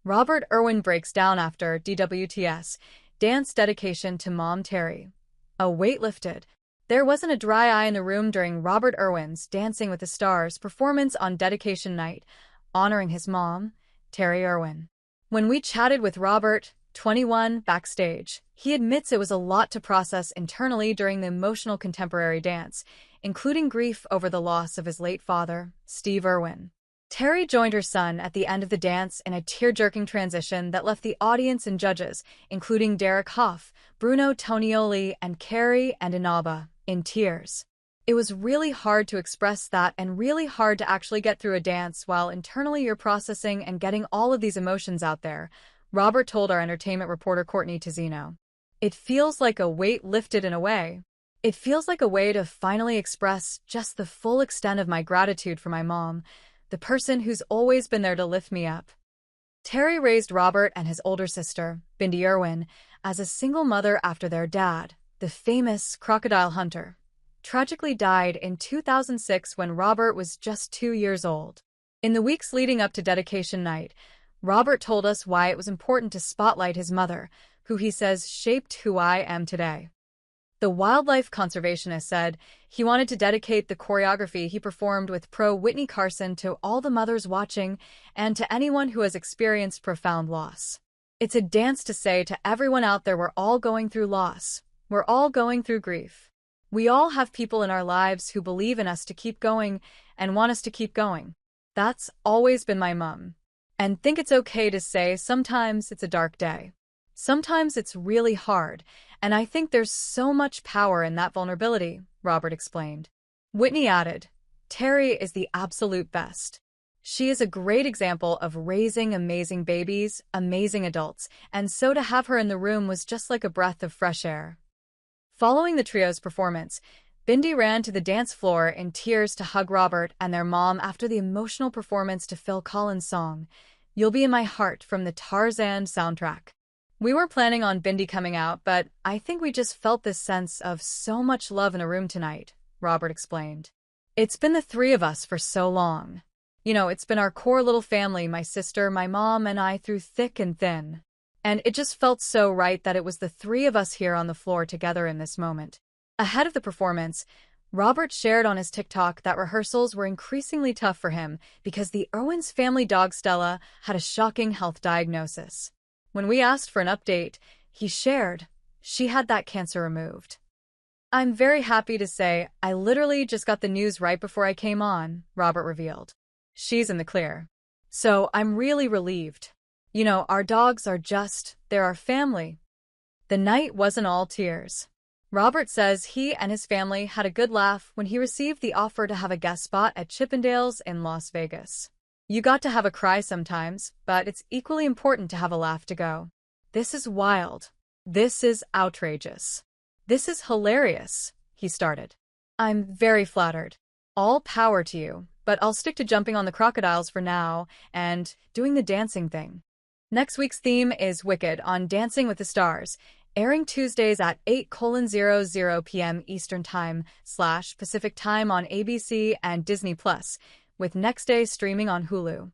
Robert Irwin breaks down after DWTS, dance dedication to Mom Terri. A weight lifted. There wasn't a dry eye in the room during Robert Irwin's Dancing with the Stars performance on dedication night, honoring his mom, Terri Irwin. When we chatted with Robert, 21, backstage, he admits it was a lot to process internally during the emotional contemporary dance, including grief over the loss of his late father, Steve Irwin. Terri joined her son at the end of the dance in a tear-jerking transition that left the audience and judges, including Hough, Bruno, Tonioli, and Carrie and Inaba, in tears. It was really hard to express that and really hard to actually get through a dance while internally you're processing and getting all of these emotions out there, Robert told our entertainment reporter Courtney Tizino. It feels like a weight lifted in a way. It feels like a way to finally express just the full extent of my gratitude for my mom, the person who's always been there to lift me up. Terri raised Robert and his older sister, Terri Irwin, as a single mother after their dad, the famous crocodile hunter, tragically died in 2006 when Robert was just 2 years old. In the weeks leading up to dedication night, Robert told us why it was important to spotlight his mother, who he says shaped who I am today. The wildlife conservationist said he wanted to dedicate the choreography he performed with pro Whitney Carson to all the mothers watching and to anyone who has experienced profound loss. It's a dance to say to everyone out there we're all going through loss. We're all going through grief. We all have people in our lives who believe in us to keep going and want us to keep going. That's always been my mom. And think it's okay to say sometimes it's a dark day. Sometimes it's really hard, and I think there's so much power in that vulnerability, Robert explained. Whitney added, Terri is the absolute best. She is a great example of raising amazing babies, amazing adults, and so to have her in the room was just like a breath of fresh air. Following the trio's performance, Bindi ran to the dance floor in tears to hug Robert and their mom after the emotional performance to Phil Collins' song, You'll Be in My Heart from the Tarzan soundtrack. We weren't planning on Bindi coming out, but I think we just felt this sense of so much love in a room tonight, Robert explained. It's been the three of us for so long. You know, it's been our core little family, my sister, my mom, and I through thick and thin. And it just felt so right that it was the three of us here on the floor together in this moment. Ahead of the performance, Robert shared on his TikTok that rehearsals were increasingly tough for him because the Irwin's family dog Stella had a shocking health diagnosis. When we asked for an update, he shared, she had that cancer removed. I'm very happy to say I literally just got the news right before I came on, Robert revealed. She's in the clear. So I'm really relieved. You know, our dogs are they're our family. The night wasn't all tears. Robert says he and his family had a good laugh when he received the offer to have a guest spot at Chippendales in Las Vegas. You got to have a cry sometimes, but it's equally important to have a laugh to go. This is wild. This is outrageous. This is hilarious, he started. I'm very flattered. All power to you, but I'll stick to jumping on the crocodiles for now and doing the dancing thing. Next week's theme is Wicked on Dancing with the Stars, airing Tuesdays at 8:00 p.m. Eastern Time / Pacific Time on ABC and Disney+, with next day streaming on Hulu.